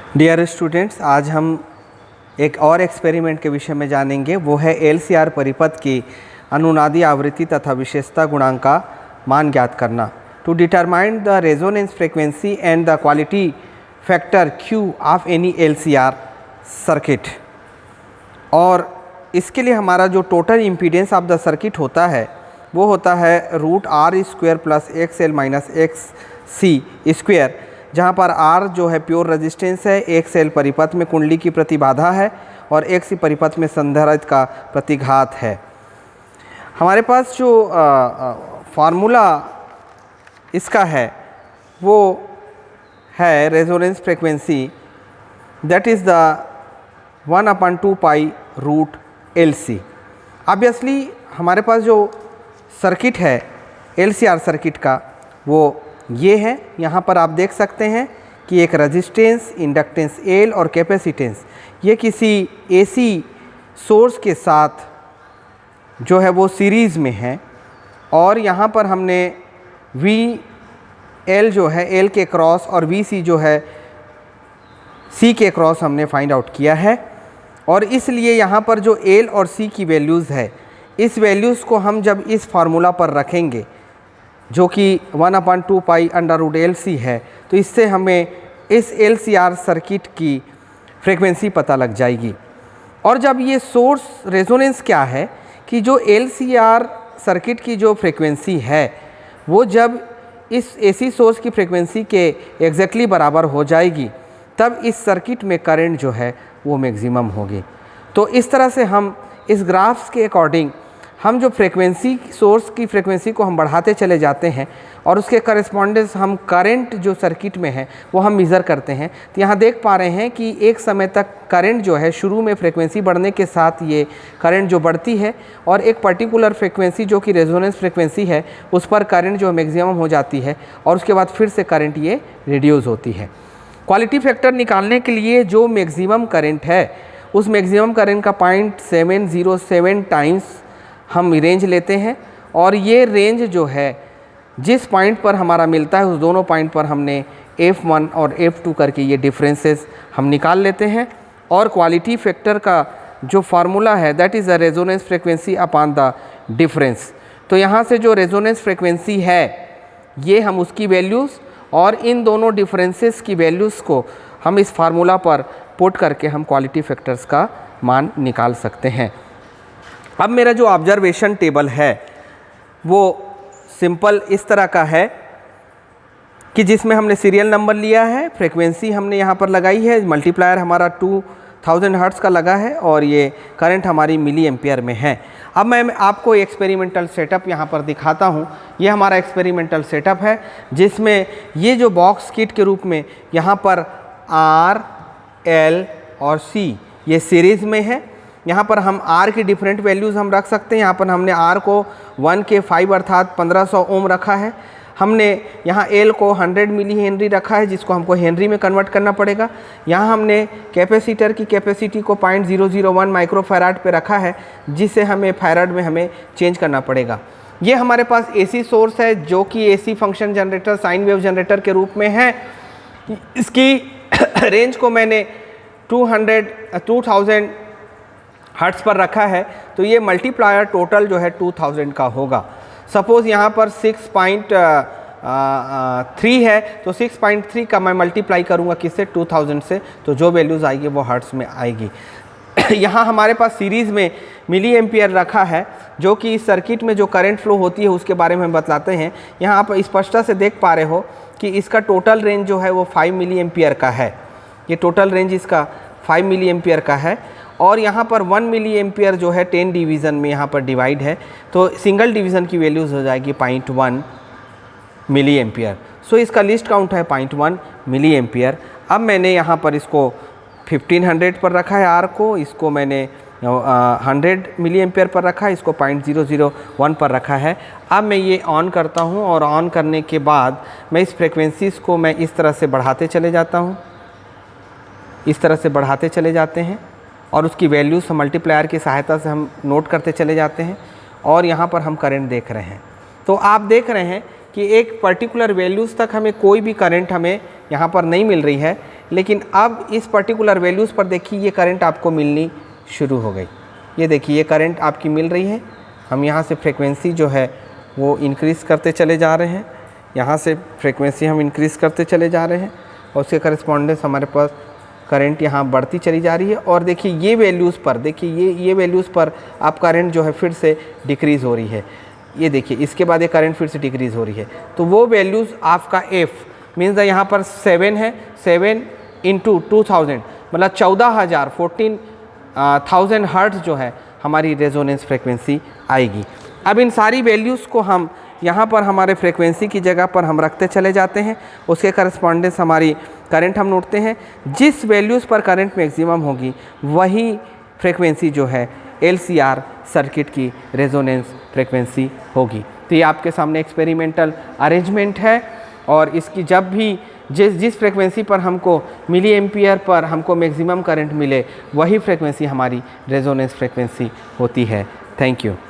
Dear students, आज हम एक और एक्सपेरिमेंट के विषय में जानेंगे। वो है एलसीआर परिपथ की अनुनादी आवृत्ति तथा विशेषता गुणांक का मान ज्ञात करना। To determine the resonance frequency and the quality factor Q of any LCR circuit. और इसके लिए हमारा जो total impedance of the circuit होता है वो होता है √R² plus XL minus XC square, जहाँ पर R जो है प्योर रेजिस्टेंस है, XL परिपथ में कुंडली की प्रतिबाधा है और XC परिपथ में संधारित्र का प्रतिघात है। हमारे पास जो फार्मूला इसका है वो है resonance frequency, that is the 1/2 pi √LC। Obviously हमारे पास जो सर्किट है एलसीआर सर्किट का वो ये है। यहाँ पर आप देख सकते हैं कि एक रेजिस्टेंस, इंडक्टेंस L और कैपेसिटेंस ये किसी AC सोर्स के साथ जो है वो सीरीज़ में है। और यहाँ पर हमने VL जो है L के क्रॉस और VC जो है C के क्रॉस हमने फाइंड आउट किया है। और इसलिए यहाँ पर जो L और C की वैल्यूज़ है, इस वैल्यूज़ को हम जब इस फार्मूला पर रखेंगे जो कि 1/2 पाई √LC है, तो इससे हमें इस LCR सर्किट की फ्रीक्वेंसी पता लग जाएगी। और जब ये सोर्स रेजोनेंस क्या है कि जो LCR सर्किट की जो फ्रीक्वेंसी है वो जब इस AC सोर्स की फ्रीक्वेंसी के एग्जैक्टली बराबर हो जाएगी, तब इस सर्किट में करंट जो है वो मैक्सिमम होगी। तो इस तरह से हम इस ग्राफ्स के अकॉर्डिंग हम जो फ्रीक्वेंसी सोर्स की फ्रीक्वेंसी को हम बढ़ाते चले जाते हैं और उसके करस्पॉन्डेंस हम करंट जो सर्किट में है वो हम मेज़र करते हैं। तो यहाँ देख पा रहे हैं कि एक समय तक करंट जो है शुरू में फ्रीक्वेंसी बढ़ने के साथ ये करंट जो बढ़ती है और एक पर्टिकुलर फ्रीक्वेंसी जो कि रेजोनेंस फ्रीक्वेंसी है उस पर करंट जो मैक्सिमम हो जाती है और उसके बाद फिर से करंट ये रिड्यूस होती है। क्वालिटी फैक्टर निकालने के लिए जो मैक्सिमम करंट है उस मैक्सिमम करंट का 0.707 टाइम्स हम रेंज लेते हैं। और ये रेंज जो है जिस पॉइंट पर हमारा मिलता है उस दोनों पॉइंट पर हमने F1 और F2 करके ये डिफरेंसेस हम निकाल लेते हैं। और क्वालिटी फैक्टर का जो फार्मूला है that is the resonance frequency upon the difference. तो यहाँ से जो रेजोनेंस फ्रीक्वेंसी है ये हम उसकी वैल्यूज़ और इन दोनों डिफरेंसेस की वैल्यूज़ को हम इस फार्मूला पर पुट करके हम क्वालिटी फैक्टर्स का मान निकाल सकते हैं। अब मेरा जो ऑब्जर्वेशन टेबल है वो सिंपल इस तरह का है कि जिसमें हमने सीरियल नंबर लिया है, फ्रीक्वेंसी हमने यहाँ पर लगाई है, मल्टीप्लायर हमारा 2000 हर्ट्ज़ का लगा है और ये करंट हमारी मिली एम्पियर में है। अब मैं आपको एक्सपेरिमेंटल सेटअप यहाँ पर दिखाता हूँ। ये हमारा एक्सपेरिमेंटल सेटअप है जिसमें ये जो बॉक्स किट के रूप में यहाँ पर R, L और C ये सीरीज़ में है। यहाँ पर हम R की डिफरेंट वैल्यूज़ हम रख सकते हैं। यहाँ पर हमने R को 1 के 5 अर्थात 1500 ओम रखा है। हमने यहाँ L को 100 मिली हेनरी रखा है जिसको हमको हेनरी में कन्वर्ट करना पड़ेगा। यहाँ हमने कैपेसिटर की कैपेसिटी को 0.001 माइक्रोफैराड पे रखा है जिसे हमें फैराड में हमें चेंज करना पड़ेगा। ये हमारे पास AC सोर्स है जो कि AC function generator, sine wave generator के रूप में है। इसकी रेंज को मैंने 2000 हर्ट्ज़ पर रखा है, तो ये मल्टीप्लायर टोटल जो है 2000 का होगा। सपोज़ यहाँ पर 6.3 है तो 6.3 का मैं मल्टीप्लाई करूँगा किससे, 2000 से, तो जो वैल्यूज़ आएगी वो हर्ट्ज़ में आएगी। यहाँ हमारे पास सीरीज़ में मिली एम्पियर रखा है जो कि इस सर्किट में जो करंट फ्लो होती है उसके बारे में हम बतलाते हैं। यहाँ आप स्पष्टता से देख पा रहे हो कि इसका टोटल रेंज जो है वो 5 मिली एम्पियर का है। ये टोटल रेंज इसका 5 मिली एम्पियर का है। और यहाँ पर 1 मिली एम्पियर जो है 10 डिवीज़न में यहाँ पर डिवाइड है, तो सिंगल डिवीज़न की वैल्यूज़ हो जाएगी 0.1 मिली एम्पियर। सो इसका लिस्ट काउंट है 0.1 मिली एम्पियर। अब मैंने यहाँ पर इसको 1500 पर रखा है R को, इसको मैंने 100 मिली एम्पियर पर रखा है, इसको 0.001 पर रखा है। अब मैं ये ऑन करता हूँ और ऑन करने के बाद मैं इस फ्रिक्वेंसीज़ को मैं इस तरह से बढ़ाते चले जाता हूँ, इस तरह से बढ़ाते चले जाते हैं और उसकी वैल्यूज़ मल्टीप्लायर की सहायता से हम नोट करते चले जाते हैं। और यहाँ पर हम करंट देख रहे हैं, तो आप देख रहे हैं कि एक पर्टिकुलर वैल्यूज़ तक हमें कोई भी करंट हमें यहाँ पर नहीं मिल रही है। लेकिन अब इस पर्टिकुलर वैल्यूज़ पर देखिए ये करंट आपको मिलनी शुरू हो गई। ये देखिए ये करंट आपकी मिल रही है। हम यहाँ से फ्रीक्वेंसी जो है वो इंक्रीज़ करते चले जा रहे हैं, यहाँ से फ्रीक्वेंसी हम इंक्रीज़ करते चले जा रहे हैं और उसके करस्पॉन्डेंस हमारे पास करंट यहाँ बढ़ती चली जा रही है। और देखिए ये वैल्यूज़ पर, देखिए ये वैल्यूज़ पर आप करंट जो है फिर से डिक्रीज़ हो रही है। ये देखिए इसके बाद ये करंट फिर से डिक्रीज़ हो रही है। तो वो वैल्यूज़ आपका एफ मीन्स यहाँ पर 7 है, 7 इंटू 2000 मतलब 14,000 हर्ट्ज़ जो है हमारी रेजोनेंस फ्रीक्वेंसी आएगी। अब इन सारी वैल्यूज़ को हम यहाँ पर हमारे फ्रीक्वेंसी की जगह पर हम रखते चले जाते हैं, उसके करस्पॉन्डेंस हमारी करंट हम नोटते हैं। जिस वैल्यूज़ पर करंट मैक्सिमम होगी वही फ्रीक्वेंसी जो है LCR सर्किट की रेजोनेंस फ्रीक्वेंसी होगी। तो ये आपके सामने एक्सपेरिमेंटल अरेंजमेंट है और इसकी जब भी जिस फ्रीक्वेंसी पर हमको मिली एम्पियर पर हमको मैक्सिमम करंट मिले वही फ्रीक्वेंसी हमारी रेजोनेंस फ्रीक्वेंसी होती है। Thank you.